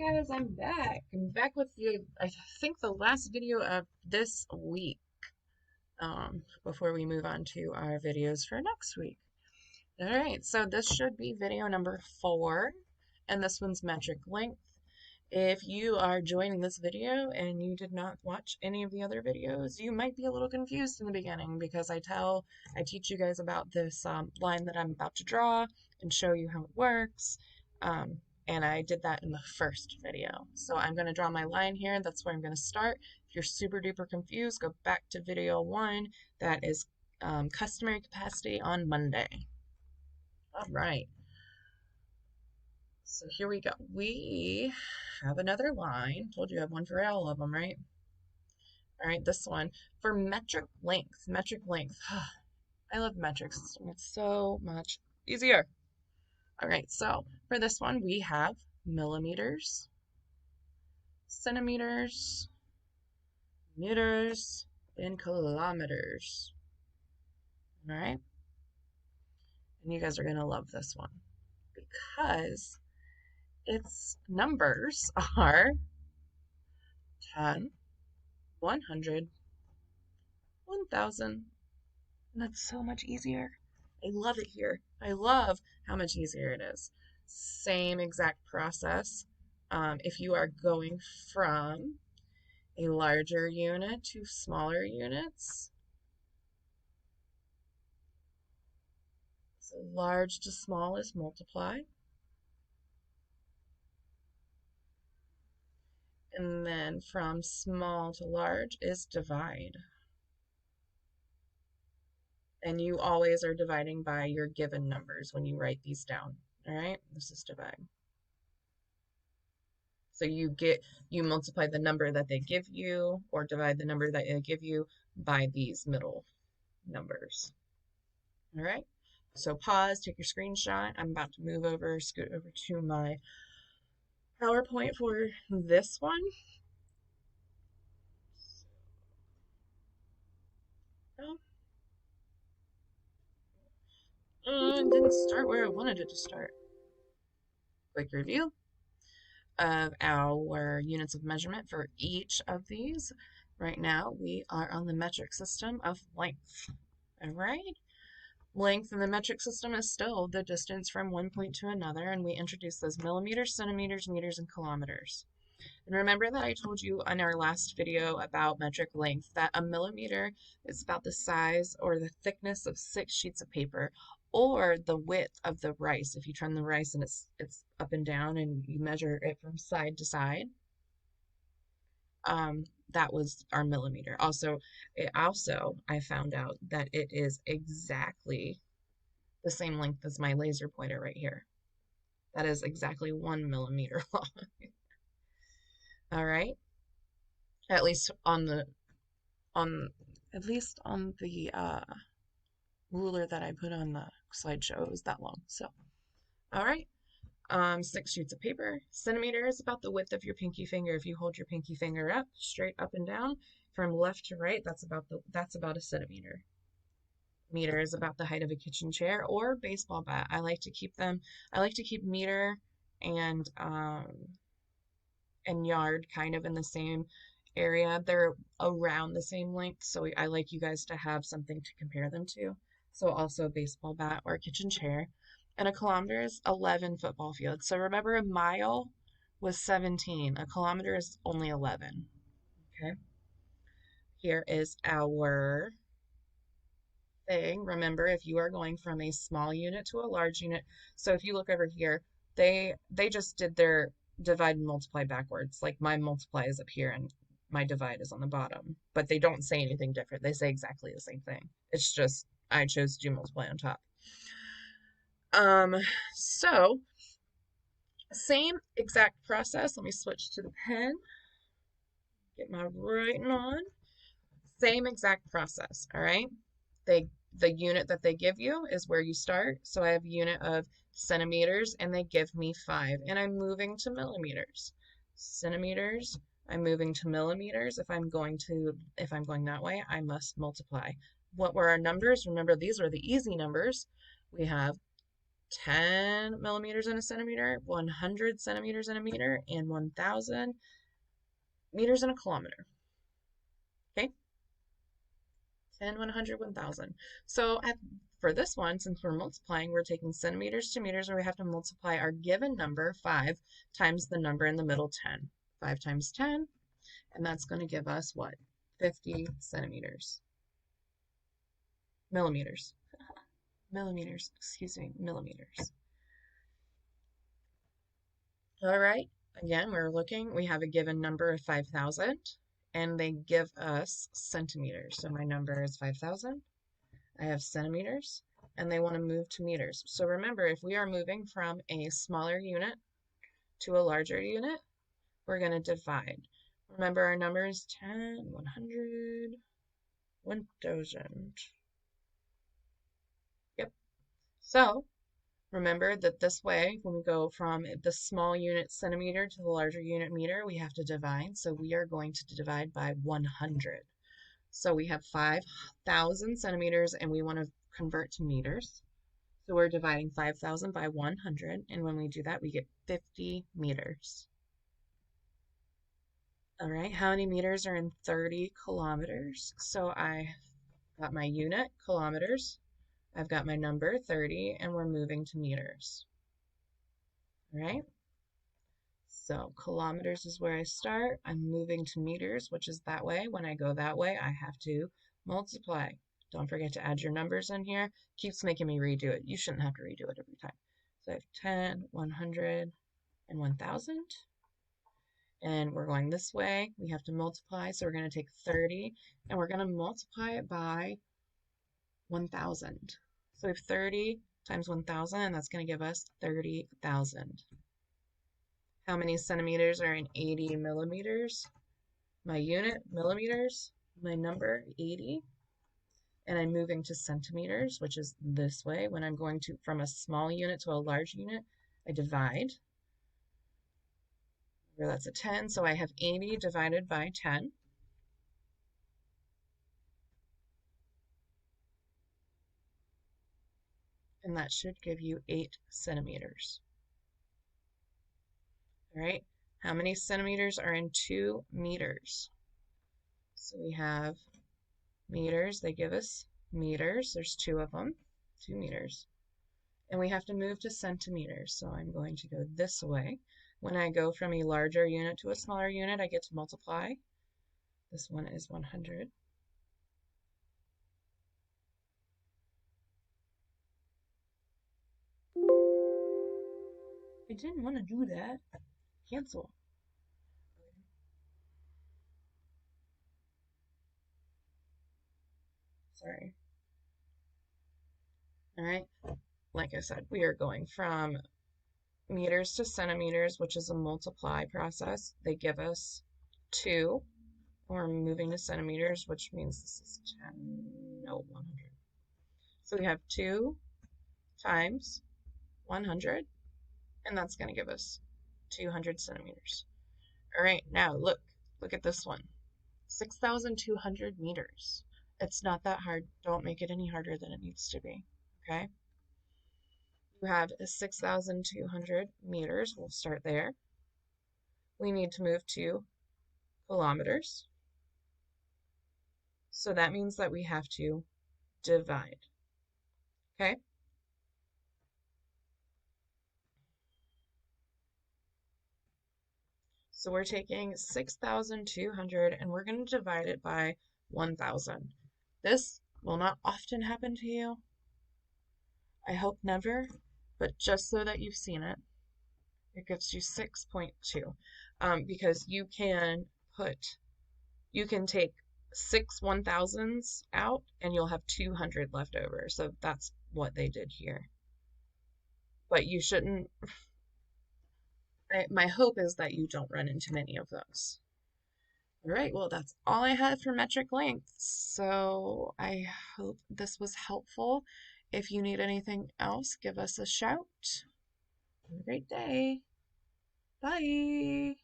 Alright guys, I'm back. I'm back with you, I think the last video of this week, before we move on to our videos for next week. Alright, so this should be video number 4, and this one's metric length. If you are joining this video and you did not watch any of the other videos, you might be a little confused in the beginning because I teach you guys about this line that I'm about to draw and show you how it works. And I did that in the first video. So I'm going to draw my line here. That's where I'm going to start. If you're super duper confused, go back to video 1. That is customary capacity on Monday. All right. So here we go. We have another line. Told you I have one for all of them, right? All right, this one for metric length. Metric length. I love metric system. It's so much easier. All right, so for this one, we have millimeters, centimeters, meters, and kilometers. All right, and you guys are going to love this one because its numbers are 10, 100, 1,000, and that's so much easier. I love it here. I love how much easier it is. Same exact process. If you are going from a larger unit to smaller units, so large to small is multiply. And then from small to large is divide. And you always are dividing by your given numbers when you write these down. All right, this is divide. So you multiply the number that they give you or divide the number that they give you by these middle numbers. All right, so pause, take your screenshot. I'm about to scoot over to my PowerPoint for this one. It didn't start where I wanted it to start. Quick review of our units of measurement for each of these. Right now, we are on the metric system of length. All right. Length in the metric system is still the distance from one point to another, and we introduce those millimeters, centimeters, meters, and kilometers. And remember that I told you in our last video about metric length that a millimeter is about the size or the thickness of 6 sheets of paper, or the width of the rice. If you turn the rice and it's up and down and you measure it from side to side, that was our millimeter. Also, I found out that it is exactly the same length as my laser pointer right here. That is exactly 1 millimeter long. All right. At least on the ruler that I put on the slideshow, it was that long. So, all right. 6 sheets of paper. Centimeter is about the width of your pinky finger. If you hold your pinky finger up, straight up and down, from left to right, that's about a centimeter. Meter is about the height of a kitchen chair or baseball bat. I like to keep meter and yard kind of in the same area. They're around the same length, so I like you guys to have something to compare them to. So also a baseball bat or a kitchen chair. And a kilometer is 11 football fields. So remember, a mile was 17. A kilometer is only 11. Okay. Here is our thing. Remember, if you are going from a small unit to a large unit, so if you look over here, they just did their divide and multiply backwards. Like my multiply is up here and my divide is on the bottom, but they don't say anything different. They say exactly the same thing. It's just I chose to do multiply on top. So same exact process. Let me switch to the pen. Get my writing on. Same exact process, all right? The unit that they give you is where you start. So I have a unit of centimeters and they give me 5, and I'm moving to millimeters. Centimeters, I'm moving to millimeters. If I'm going that way, I must multiply. What were our numbers? Remember, these are the easy numbers. We have 10 millimeters in a centimeter, 100 centimeters in a meter, and 1,000 meters in a kilometer. Okay? 10, 100, 1,000. So for this one, since we're multiplying, we're taking centimeters to meters, where we have to multiply our given number, 5, times the number in the middle, 10. 5 times 10, and that's going to give us what? 50 centimeters. Millimeters. Millimeters, excuse me, millimeters. All right, again, we're looking, we have a given number of 5,000, and they give us centimeters. So my number is 5,000. I have centimeters, and they want to move to meters. So remember, if we are moving from a smaller unit to a larger unit, we're going to divide. Remember, our number is 10, 100, 1,000. Yep. So remember that this way, when we go from the small unit centimeter to the larger unit meter, we have to divide. So we are going to divide by 100. So we have 5,000 centimeters, and we want to convert to meters. So we're dividing 5,000 by 100, and when we do that, we get 50 meters. All right, how many meters are in 30 kilometers? So I got my unit, kilometers. I've got my number, 30, and we're moving to meters. All right, so kilometers is where I start. I'm moving to meters, which is that way. When I go that way, I have to multiply. Don't forget to add your numbers in here. Keeps making me redo it. You shouldn't have to redo it every time. So I have 10, 100, and 1,000. And we're going this way. We have to multiply. So we're going to take 30, and we're going to multiply it by 1,000. So we have 30 times 1,000, and that's going to give us 30,000. How many centimeters are in 80 millimeters? My unit, millimeters. My number, 80. And I'm moving to centimeters, which is this way. When I'm going to from a small unit to a large unit, I divide. Remember, that's a 10, so I have 80 divided by 10. And that should give you 8 centimeters. All right, how many centimeters are in 2 meters? So we have meters, they give us meters. There's 2 of them, 2 meters. And we have to move to centimeters, so I'm going to go this way. When I go from a larger unit to a smaller unit, I get to multiply. This one is 100. I didn't want to do that. Cancel. Sorry. All right, like I said, we are going from meters to centimeters, which is a multiply process. They give us 2. We're moving to centimeters, which means this is 10, no, 100. So we have 2 times 100, and that's going to give us 200 centimeters. All right, now look at this one. 6,200 meters. It's not that hard. Don't make it any harder than it needs to be, okay? You have 6,200 meters. We'll start there. We need to move to kilometers. So that means that we have to divide, okay? So we're taking 6,200 and we're going to divide it by 1,000. This will not often happen to you. I hope never, but just so that you've seen it, it gives you 6.2. Because you can take 6 1,000s out and you'll have 200 left over. So that's what they did here. But you shouldn't, my hope is that you don't run into many of those. All right, well, that's all I had for metric lengths. So I hope this was helpful. If you need anything else, give us a shout. Have a great day. Bye.